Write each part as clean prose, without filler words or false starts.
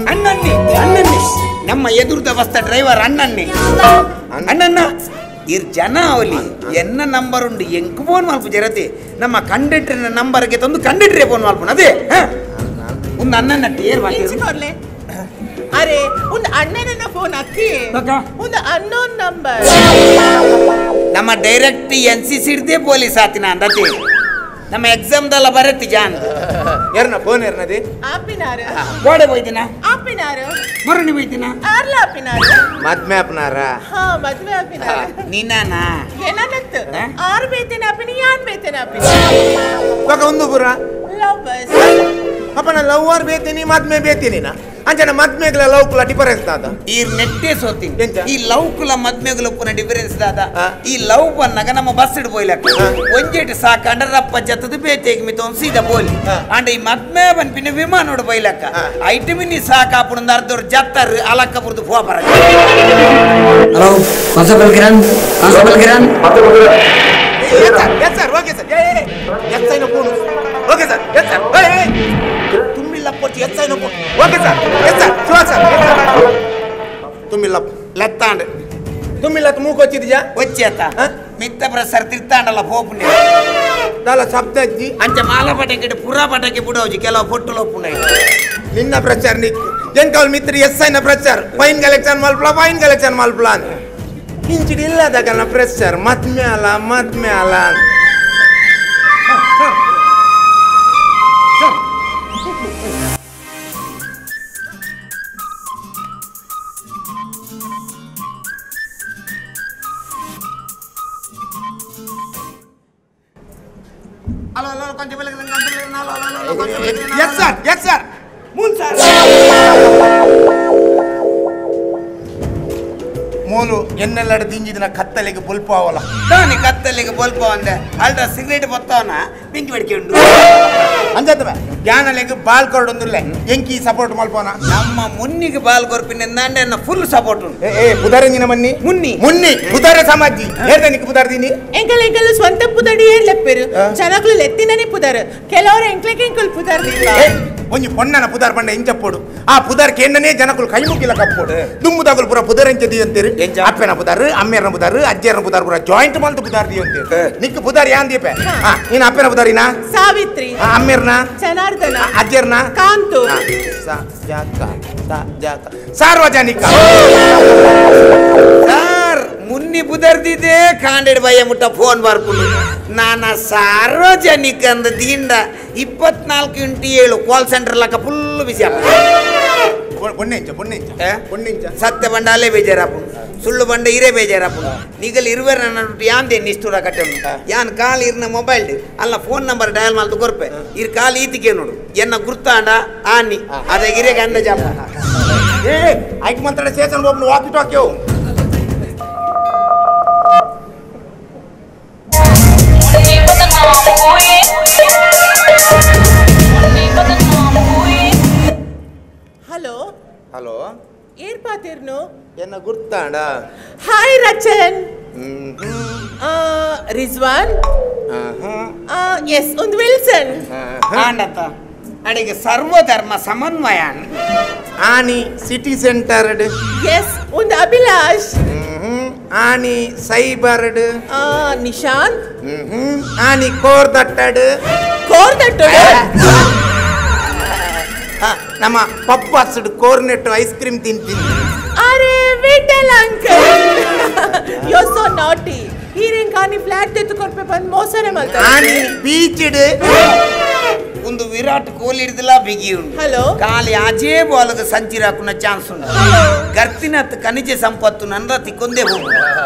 ಅಣ್ಣನ್ನಿ ನಮ್ಮ ಎದುರ್ದ ಬಸ್ತ ಡ್ರೈವರ್ ಅಣ್ಣನ್ನಿ ಅಣ್ಣನ್ನ ಇರ್ ಜನ ಅವಲಿ ಎನ್ನ ನಂಬರ್ ಉಂಡು ಎಂಕ್ ಫೋನ್ ಮಲ್ಪು ಜರತಿ ನಮ್ಮ ಕಂಡಕ್ಟರ್ ನಂಬರ್ಗೆ ತಂದು ಕಂಡಕ್ಟರ್ ಫೋನ್ ಮಲ್ಪುನ ಅದೇ ಒಂದು ಅಣ್ಣನ ಟೇರ್ ಮಾಡ್ಲೆ ಅರೆ ಒಂದು ಅಣ್ಣನ ಫೋನ್ ಹಾಕಿ ಒಂದು ಅನ್ನೋನ್ ನಂಬರ್ ನಮ್ಮ ಡೈರೆಕ್ಟ್ NCC ಇರ್ದೇ ಪೊಲೀಸ್ ಆತಿನ ಅಂದತಿ ನಮ್ಮ ಎಕ್ಸಾಮ್ ದಲ್ಲ ಬರತ್ತಿ ಜಾನ್ ಯಾರನ ಫೋನ್ ಯಾರನದಿ ಆಪಿನಾರು ಗೋಡೆ ಹೋಯ್ತಿನ ಆಪಿನಾರು ಮರಣಿ ಹೋಯ್ತಿನ ಆರ್ಲ ಆಪಿನಾರು ಮದ್ಮೆ ಅಪ್ಪನಾರ ಹಾ ಮದ್ವೆ ಆಪಿನಾರು ನೀನಾನಾ ಏನನ್ನತ್ತು ಆರು ಬೇತೇನೆ ಆಪಿನಿ ಯಾನ್ ಬೇತೇನೆ ಆಪಿನಿ ಇವಾಗ ಒಂದು ಬುರ ಲವ್ವರ್ಸ್ ಅಪ್ಪನ ಲವ್ವರ್ ಬೇತೀನಿ ಮದ್ಮೆ ಬೇತೀನಿ ನಾ ಅಂಚನ ಮದ್ಮೆಗಳ ಲವ್ ಕುಲ ಡಿಫರೆನ್ಸ್ ದಾದ ಈ ನೆಟ್ಟೆ ಸೋತೀನಿ ಎಂಚ? ಈ ಲವ್ ಕುಲ ಮದ್ಮೆಗಳ ಪುನ ಡಿಫರೆನ್ಸ್ ದಾದ ಈ ಲವ್ ಬನ್ನಾಗ ನಮ್ಮ ಬಸ್ ಇಡ್ ಬೋಯ್ಲಕ್ಕ ಒಂಜೇಟ್ ಸಾಕ ಅಂಡರಪ್ಪ ಜತದ ಬೇತೆಗೆ ಮಿತ ಒಂದು ಸೀದಾ ಬೋಲಿ ಅಂಡ ಈ ಮದ್ಮೆ ಬನ್ಪಿನ ವಿಮಾನ ನೋಡು ಬೈಲಕ್ಕ ಐಟಮಿನಿ ಸಾಕ ಅಪ್ಪನ ಅರ್ಧವ್ರು ಜತ್ತರ್ ಅಲಕ್ಕ ಬುರ್ದು ಫೋಪರ hello constable Kiran yes sir okay sir yes ಐನ phone okay sir yes sir ತುಂಬಿಲ್ಲ ಪೋಚಿ ಎಸ್ ಐನ phone okay sir yes sir Shiva sir ತುಂಬಿಲ್ಲ ಲೆತ್ತಾಂಡ್ ತುಂಬಿಲ್ಲ ಮೂಕು వచ్చిదిಯಾ వచ్చేత మిత్త ప్రసర్ తిర్తాండల పోపుని ದಾಲ ಸಪ್ತಜ್ಜಿ ಅಂಚ ಮಾಲ ಪಟಕ್ಕೆ ಪುರಾ ಪಟಕ್ಕೆ ಬಿಡೋಜಿ ಕೆಲವು ಪೊಟ್ಟುಲು ಒಪ್ಪುಂಡೈ ನಿನ್ನ ಪ್ರಚಾರ ನಿಕ್ ಜಂಕಲ್ ಮಿತ್ರ ಎಸ್ ಐನ ಪ್ರಚಾರ ಫೈನ್ ಕಲೆಕ್ಷನ್ ಮಲ್ಪಲ ಇಂಚಿಡಿ ಇಲ್ಲದಾಗ ಪ್ರೆಷರ್ ಮದ್ಮೆ ಅಲ್ಲ ಹಲೋ ಕೊಂಚ ಎಸ್ ಸರ್ ಮೂಲ್ ಸರ್ ಮೂಲು ಎನ್ನೆಲ್ಲಡ ದಿಂಜಿದಿನ ಕತ್ತಲೆಗೆ ಬುಲ್ಪ ಅವಲ್ಲ ದಾನಿ ಕತ್ತಲಿಗೆ ಬೊಲ್ಪ ಅಂದೆ ಅಲ್ದ ಸಿಗರೇಟ್ ಬತ್ತವನ ಬೆಂಕಿ ಬೆಡ್ಕೊಂಡು ಅಂಜತ್ತವ ಜ್ಞಾನಲೆಗೆ ಬಾಲ್ ಕೊರಡೊಂದುಲ್ಲ ಎಂಕಿ ಸಪೋರ್ಟ್ ಮಲ್ಪೋನ ನಮ್ಮ ಮುನ್ನಿಗೆ ಬಾಲ್ ಗೊರ್ಪಿನಿಂದ ಅಂಡೆ ಫುಲ್ ಸಪೋರ್ಟ್ ಉಂಟು ಪುದಾರಂಜಿನ ಮುನ್ನಿ ಪುದಾರ ಸಮಾಜಿ ಹೇಳ್ದೆ ನಿಕ್ ಪುದಾರ್ದೀನಿ ಎಂಕಲು ಸ್ವಂತ ಪುದಡಿ ಏನ್ ಲೆಪ್ಪೆರು ಜನಗಳು ಲೆತ್ತಿನನೇ ಪುದಾರ್ ಕೆಲವರು ಎಂಕ್ಲೆಂಕಲ್ ಪುದಾರ್ದಿಲ್ಲ ಒಂಜಿ ಪೊಣ್ಣನ ಪುದಾರ್ ಪಂಡ ಇಂಚಪ್ಪೋಡು ಆ ಪುದಾರ್ ಕೇಂಡನೇ ಜನಕುಲು ಕೈ ಮುಗಿಲ ಕಪ್ಪೋಡು ದುಮ್ಮುದಾಗಲು ಪುರ ಪುದಾರ್ ಎಂಚದಿ ಅಂತೀರಿ ಅಪ್ಪನ ಪುದಾರ್ ಅಮ್ಮೆರನ ಪುದಾರ್ ಅಜ್ಜೆರನ ಪುದಾರ್ ಪುರ ಜಾಯಿಂಟ್ ಮಲ್ತು ಪುದಾರ್ದಿ ಅಂತೀರಿ ನಿಕ್ ಪುದಾರ್ ಯಾನ್ ದೀಪೆ ನೀನು ಅಪ್ಪನ ಪುದಾರಿನ ಸಾವಿತ್ರಿ ಅಮ್ಮೆರನ ಜನಾರ್ದನ ಅಜ್ಜೆರನ ಕಾಂತು ಸಾರ್ವಜನಿಕ ಸಾರ್ ಮುನ್ನಿ ಬುದರ್ದಿದೆ ಕಾಂಡೆಡ್ ಬಯ್ಯ ಮುಟ್ಟ ಫೋನ್ ಬರ್ಕೊಂಡು ನಾನ ಸಾರ್ವಜನಿಕ ಅಂದ ದಿಂಡ 24x7 ಕಾಲ್ ಸೆಂಟರ್ ಲಕ್ಕ ಫುಲ್ ಬಿಸಿ ಪೊಣ್ಣೆಂಚ ಸತ್ಯ ಬಂಡ ಅಲ್ಲೇ ಬೇಜಾರಪ್ಪು ಸುಳ್ಳು ಬಂಡ ಇರೇ ಬೇಜಾರಪ್ಪು ನೀಗಲ್ ಇರುವರ ನನ್ನ ಯಾಂದೆ ನಿಷ್ಠುರ ಕಟ್ಟೆ ಯಾನ್ ಕಾಲ್ ಇರ್ನ ಮೊಬೈಲ್ ಅಲ್ಲ ಫೋನ್ ನಂಬರ್ ಡಯಲ್ ಮಾಡ್ತು ಕೊರ್ಪೆ ಇರ್ ಕಾಲ್ ಈತಿಗೆ ನೋಡು ಎನ್ನ ಗುರ್ತಾಂಡ ಆನಿ ಅದೇ ಗಿರೆಗೆ ಅಂದ ಜಾಪ ಐಕ್ ಮಾತಾಡ ಸೇಸನ್ ಒಬ್ಬನು ವಾಕಿ ಟಾಕ್ಯವು ಹಲೋ ಏರ್ಪಾತಿರ್ನು ಎನ್ನ ಗುರ್ತಾಂಡ ಹಾಯ್ ರಚನ್ ರಿಜ್ವಾನ್ ಎಸ್ ಒಂದು ವಿಲ್ಸನ್ ಆಂಡತ ಅಡಿಗೆ ಸರ್ವಧರ್ಮ ಸಮನ್ವಯ ಆನಿ ಸಿಟಿ ಸೆಂಟರ್ಡ್ ಎಸ್ ಒಂದು ಅಭಿಲಾಷ್ ಆನಿ ಸೈಬರ್ಡ್ ನಿಶಾಂತ್ ಆನಿ ಕೋರ್ದಟ್ಟಡ್ ನಮ್ಮ ಪಪ್ಪಾಸಡ್ ಕೋರ್ನೆಟ್ ಐಸ್ ಕ್ರೀಮ್ ತಿಂತೀನಿ ಅರೆ ವಿಠಲ್ ಅಂಕಲ್ ಯು ಸೋ ನಾಟಿ ಹೀರೆನ್ ಕಾನಿ ಫ್ಲಾಟ್ ತೆತ್ತು ಕೊರ್ಪೆ ಬಂದ್ ಮೋಸನೆ ಮಾಡ್ತಾರೆ ಆನಿ ಬೀಚ್ಡ್ ಒಂದು ವಿರಾಟ್ ಕೊಹ್ಲಿ ಹಿಡಿದಿಲ್ಲ ಬಿಗಿ ಉಂಟು ಹಲೋ ಕಾಲಿ ಆಜೇ ಬಾಲ್ಗೆ ಸಂಚಿರಾಕುನ ಚಾನ್ಸ್ ಉಂಟು ಗರ್ತಿನತ್ ಖನಿಜ ಸಂಪತ್ತು ನನ್ನ ತಿಕ್ಕೊಂದೇ ಹೋಗು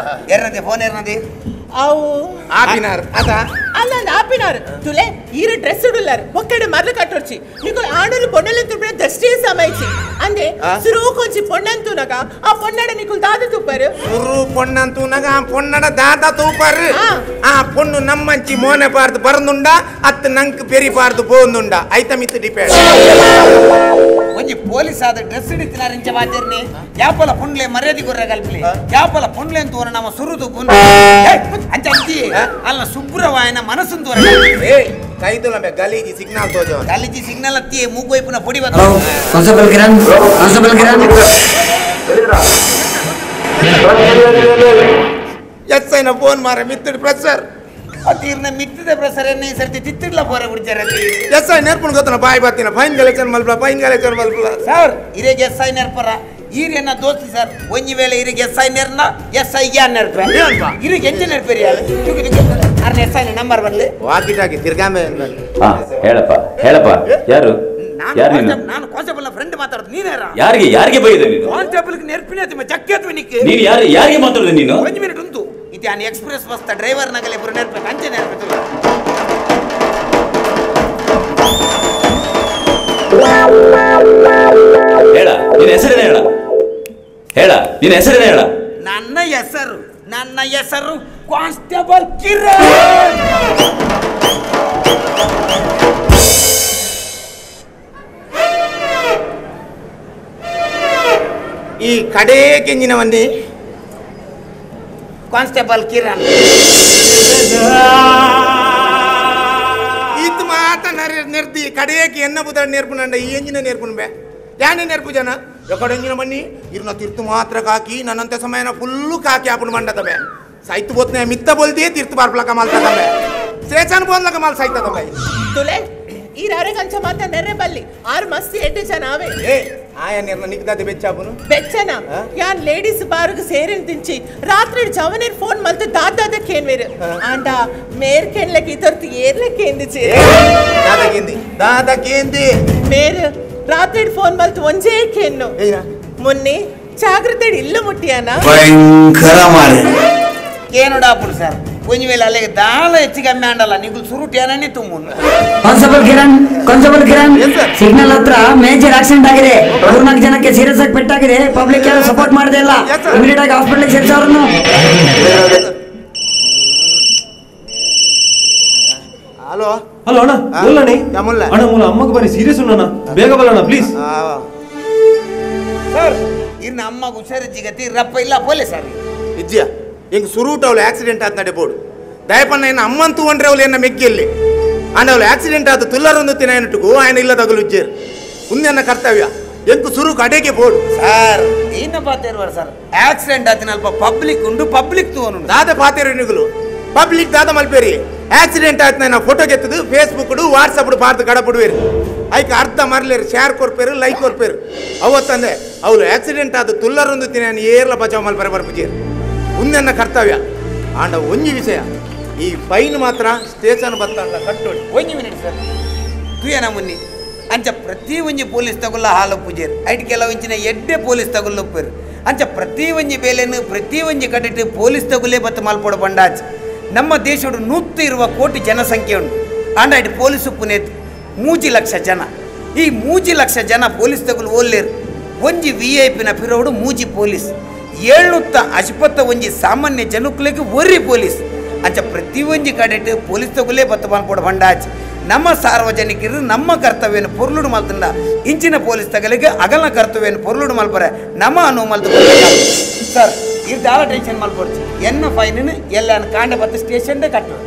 ಎರನದೆ ಫೋನ್ ಎರನದೆ ಅವು ಆಪಿನಾರ್ ಅದ ಅಲ್ಲ ಆಪಿನಾರ್ ತುಲೆ ಈರ ಡ್ರೆಸ್ ಉಡುಲಾರ್ ಒಕ್ಕಡೆ ಮರ್ಲ ಕಟ್ಟೊರ್ಚಿ ಈಗ ಆಡಲು ಪೊಣ್ಣಲೆ ತುಪ್ಪೆ ದಷ್ಟೇ ಸಮಯಿಸಿ ಅಂದೆ ಸುರು ಕೊಂಚಿ ಪೊಣ್ಣಂತೂನಗ ಆ ಪೊಣ್ಣಡ ನಿಕುಲ್ ದಾದ ತುಪ್ಪರು ಸುರು ಪೊಣ್ಣಂತೂನಗ ಆ ಪೊಣ್ಣಡ ದಾದ ತೂಪರು ಆ ಪೊಣ್ಣು ನಮ್ಮಂಚಿ ಮೋನೆ ಪಾರ್ದು ಬರಂದುಂಡ ಅತ್ತು ನಂಕ್ ಪೆರಿ ಪಾರ್ದು ಬೋಂದುಂಡ ಐತ ಮಿತ್ ಡಿಪೆಂಡ್ ಒಂಜಿ ಪೊಲೀಸ್ ಆದ ಡ್ರೆಸ್ ಹಿಡಿತಿನ ರಿಂಚ ಬಾತಿರ್ನಿ ಯಾಪಲ ಪುಂಡ್ಲೆ ಮರ್ಯಾದೆ ಕೊರ್ರೆ ಕಲ್ಪಲಿ ಯಾಪಲ ಪುಂಡ್ಲೆ ಅಂತ ನಮ್ಮ ಸುರುದು ಅಂಚ ಅಂತಿ ಅಲ್ಲ ಶುಭ್ರವಾಯನ ಮನಸ್ಸು ತೋರ ಏ ಕೈತುಲ ಬೆ ಗಲೀಜಿ ಸಿಗ್ನಲ್ ತೋಜೋ ಗಲೀಜಿ ಸಿಗ್ನಲ್ ಅತ್ತಿ ಮೂಗೋಯ್ಪುನ ಪೊಡಿ ಬತ್ತ हेलो कांस्टेबल किरण ಎಸ್ಐನ ಫೋನ್ ಮಾರ ಮಿತ್ತಡಿ ಪ್ರೆಸರ್ ಅತೀರ್ನ ಮಿತ್ತದ ಪ್ರಸರ ಈ ಸರ್ತಿ ತಿತ್ತಿಡ್ಲ ಪೋರ ಬಿಡ್ತಾರಲ್ಲಿ ಎಸ್ಐ ನೆರ್ಪುನ್ ಗೊತ್ತನ ಬಾಯ್ ಬಾತಿನ ಫೈನ್ ಕಲೆಕ್ಷನ್ ಮಲ್ಪಲ ಸರ್ ಇರೆಗೆ ಎಸ್ಐ ನೆರ್ಪರ ಈರೇನ ದೋಸ್ತಿ ಸರ್ ಒಂಜಿ ವೇಳೆ ಇರಿಗೆ ಎಸ್ಐ ನೆರ್ನ ಎಸ್ಐ ಗ್ಯಾನ್ ನೆರ್ಪ ಇರಿಗೆ ಎಂಚ ನೆರ್ಪೇರಿ ಅರ್ನ ಎಸ್ಐ ನಂಬರ್ ಬರ್ಲಿ ವಾಕಿಟಾಕಿ ತಿರ್ಗಾಮೆ ಹೇಳಪ್ಪ ಯಾರು ನಾನು ಕಾನ್ಸ್ಟೇಬಲ್ ಫ್ರೆಂಡ್ ಮಾತಾಡೋದು ನೀನೇರ ಯಾರಿಗೆ ಬೈದೆ ನೀನು ಕಾನ್ಸ್ಟೇಬಲ್ ನೆರ್ಪಿನ ಜಕ್ಕೇತ್ ನಿಕ್ಕೆ ನೀನು ಯಾರಿಗೆ ಮಾತಾಡೋದು ನೀನು ಒಂದು ಮಿನಿಟ್ ಉಂಟು ಇದು ಆನ್ ಎಕ್ಸ್ಪ್ರೆಸ್ ಬಸ್ ಡ್ರೈವರ್ ನಗಲೆ ಪುರ ನೆರ್ಬೇಕು ಅಂಚೆ ನೆರ್ಬೇಕು ಹೇಳ ನಿನ್ನ ಹೆಸರೇನ ಹೇಳ ನಿನ್ನ ಹೆಸರೇನ ಹೇಳ ನನ್ನ ಹೆಸರು ಕಾನ್ಸ್ಟೇಬಲ್ ಕಿರಣ್ ಈ ಕಡೇ ಕೆಂಜಿನವನ್ನಿ ಕಾನ್ಸ್ಟೇಬಲ್ ಕಿರಣ್ ಈತ್ ಮಾತ ನೆರ್ದಿ ಕಡೆಯಕ್ಕೆ ಎನ್ನ ಬುದ ನೆರ್ಪುನಂಡ ಈ ಎಂಜಿನ ನೆರ್ಪುನ್ ಬೇ ಯಾನೆ ನೆರ್ಪು ಜನ ಎಕಡೆ ಎಂಜಿನ ಬನ್ನಿ ಇರ್ನ ತಿರ್ತು ಮಾತ್ರ ಕಾಕಿ ನನ್ನಂತ ಸಮಯನ ಫುಲ್ಲು ಕಾಕಿ ಆಪುಣ ಮಂಡದ ಬೇ ಸೈತು ಬೋತ್ನೆ ಮಿತ್ತ ಬೋಲ್ದಿ ತಿರ್ತು ಬಾರ್ಪಲ ಕಮಾಲ್ ತಗಬೆ ಸ್ಟೇಷನ್ ಬೋನ್ಲ ಕಮಾಲ್ ಸೈತದ ಬೇ ತುಲೆ ಈ ರಾರಗಂಚ ಮಾತ ನೆರೆ ಬಲ್ಲಿ ಆರು ಮಸ್ತಿ ಎಡ್ಡೆ ಜನ ಅವೇ ಏ ಆಯ ನಿರ್ನ ನಿಕ್ದಾದೆ ಬೆಚ್ಚಾಪುನು ಬೆಚ್ಚನ ಯಾನ್ ಲೇಡೀಸ್ ಬಾರ್ಗ್ ಸೇರಿನ್ ತಿಂಚಿ ರಾತ್ರಿ ಜವನೇರ್ ಫೋನ್ ಮಲ್ತು ದಾದಾದಕ್ಕೇನ್ ಬೇರೆ ಆಂಡ ಮೇರ್ ಕೆನ್ಲಕ್ ಇತರ್ತಿ ಏರ್ಲಕ್ಕೇಂದಿ ಚೇ ದಾದಕೇಂದಿ ಮೇರ್ ರಾತ್ರಿ ಫೋನ್ ಮಲ್ತು ಒಂಜೇ ಕೆನ್ನು ಏನ ಮೊನ್ನೆ ಜಾಗ್ರತೆ ಇಲ್ಲ ಮುಟ್ಟಿಯಾನ ಭಯಂಕರ ಮಾರೆ ಕೇನುಡಾಪುರು ಸರ್ ಒಂಜಿ ವೇಳೆ ಅಲ್ಲಿಗೆ ದಾಳ ಹೆಚ್ಚಿಗೆ ಅಮ್ಮೆ ಅಂಡಲ್ಲ ನೀವು ಸುರುಟಿ ಏನನ್ನೇ ತುಂಬುನು ಕಾನ್ಸ್ಟೇಬಲ್ ಕಿರಣ್ ಸಿಗ್ನಲ್ ಹತ್ರ ಮೇಜರ್ ಆಕ್ಸಿಡೆಂಟ್ ಆಗಿದೆ 4 ಜನಕ್ಕೆ ಸೀರಿಯಸ್ ಆಗಿ ಪೆಟ್ಟಾಗಿದೆ ಪಬ್ಲಿಕ್ ಯಾರು ಸಪೋರ್ಟ್ ಮಾಡದೇ ಇಲ್ಲ ಇಮಿಡಿಯೇಟ್ ಆಗಿ ಹಾಸ್ಪಿಟಲ್ ಸೇರಿಸೋರನ್ನು ಹಲೋ ಅಣ್ಣ ಮುಲ್ಲಣಿ ಮುಲ್ಲ ಅಣ್ಣ ಮುಲ್ಲ ಅಮ್ಮಗೆ ಬರೀ ಸೀರಿಯಸ್ ಉಣ್ಣಣ ಬೇಗ ಬರೋಣ ಪ್ಲೀಸ್ ಸರ್ ಇರ್ನ ಅಮ್ಮಗ ಹುಷಾರಿಜ್ಜಿಗತಿ ರಪ್ಪ ಇಲ್ಲ ಪೊಲೀಸ್ ಸರ್ ಇಜ್ಜಿಯ ಹಿಂಗೆ ಸುರೂಟ್ ಅವಳು ಆಕ್ಸಿಡೆಂಟ್ ಆದ ನಡೆಬೋದು ದಯಪನ್ನ ಏನು ಅಮ್ಮಂತು ಒಂಡ್ರೆ ಅವಳು ಎನ್ನ ಮೆಗ್ಗಿಯಲ್ಲಿ ಅಂಡ್ ಅವಳು ಆಕ್ಸಿಡೆಂಟ್ ಆದ ತುಲ್ಲರೊಂದು ತಿನ್ನಟುಗು ఆయన ಇಲ್ಲ ತಗಲು ಇಜ್ಜೇರು ಮುಂದೆ ಕರ್ತವ್ಯ ಎಂಕು ಸುರು ಕಡೆಗೆ ಬೋಡು ಸರ್ ಇನ್ನ ಪಾತೇರ್ವಾರ ಸರ್ ಆಕ್ಸಿಡೆಂಟ್ ಆತಿನ ಅಲ್ಪ ಪಬ್ಲಿಕ್ ಉಂಡು ಪಬ್ಲಿಕ್ ತೂನು ದಾದ ಪಾತೇರು ನಿಗುಲು ಪಬ್ಲಿಕ್ ದಾದ ಮಲ್ಪೇರಿ ಆಕ್ಸಿಡೆಂಟ್ ಆಯ್ತು ನಾನು ಫೋಟೋ ಗೆತ್ತದು ಫೇಸ್ಬುಕ್ ವಾಟ್ಸಪ್ ಪಾರ್ದು ಕಡಬಿಡುವೇರು ಐಕ ಅರ್ಧ ಮರ್ಲೇರು ಶೇರ್ ಕೊರ್ಪೇರು ಲೈಕ್ ಕೊರ್ಪೇರು ಅವತ್ತಂದೆ ಅವಳು ಆಕ್ಸಿಡೆಂಟ್ ಆದ ತುಲ್ಲರೊಂದು ತಿನ್ನ ಏರ್ಲ ಬಚಾವ್ ಮಲ್ಪರೆ ಬರ್ಪುಜೇರು ಮುಂದೆನ್ನ ಕರ್ತವ್ಯ ಆಂಡ ಒಂಜಿ ವಿಷಯ ಈ ಫೈನ್ ಮಾತ್ರ ಸ್ಟೇಷನ್ ಬತ್ತಲ್ಲ ಕಟ್ಟೋಡಿ ಒಂಜಿ ಮಿನಿಟ್ ಸರ್ ತುಯನ ಮುನ್ನಿ ಅಂಚ ಪ್ರತಿ ಒಂಜಿ ಪೊಲೀಸ್ ತಗೊಲ್ಲ ಹಾಲು ಪೂಜೇರು ಐಟ್ ಕೆಲವು ಇಂಚಿನ ಎಡ್ಡೆ ಪೊಲೀಸ್ ತಗೊಲ್ಲೊಪ್ಪೇರು ಅಂಚ ಪ್ರತಿ ಒಂಜಿ ಬೇಲೆನು ಪ್ರತಿ ಒಂಜಿ ಕಟ್ಟಿಟ್ಟು ಪೊಲೀಸ್ ತಗೊಲ್ಲೇ ಬತ್ತು ಮಲ್ಪೋಡು ಬಂಡಾಚ್ ನಮ್ಮ ದೇಶಡು 120 ಕೋಟಿ ಜನಸಂಖ್ಯೆ ಉಂಟು ಆಂಡ ಐಟ್ ಪೊಲೀಸ್ ಉಪ್ಪುನೇತು 3 ಲಕ್ಷ ಜನ ಈ 3 ಲಕ್ಷ ಜನ ಪೊಲೀಸ್ ತಗೊಲ್ ಓಲ್ಲೇರು ಒಂಜಿ VIP ನ ಪಿರೋಡು 3 ಪೊಲೀಸ್ 750 ಒಂಜಿ ಸಾಮಾನ್ಯ ಜನಕ್ಕಳಿಗೆ ಒರ್ರಿ ಪೊಲೀಸ್ ಅಂಚ ಪ್ರತಿ ಒಂಜಿ ಕಡೆಟ್ ಪೊಲೀಸ್ ತಗೊಲ್ಲೇ ಬತ್ತ ಮಲ್ಪೋಡು ಬಂಡಾಚ್ ನಮ್ಮ ಸಾರ್ವಜನಿಕರು ನಮ್ಮ ಕರ್ತವ್ಯನ ಪೊರ್ಲುಡು ಮಲ್ತಂಡ ಇಂಚಿನ ಪೊಲೀಸ್ ತಗಲಿಗೆ ಅಗಲ ಕರ್ತವ್ಯನ ಪೊರ್ಲುಡು ಮಲ್ಪರೆ ನಮ್ಮ ಅನು ಮಲ್ತು ಸರ್ ಇದು ದಾಳ ಟೆನ್ಷನ್ ಮಲ್ಪೊಡ್ಚಿ ಎನ್ನ ಫೈನ್ ಎಲ್ಲ ಕಾಂಡೆ ಬತ್ತ ಸ್ಟೇಷನ್ದೇ ಕಟ್ಟೋದು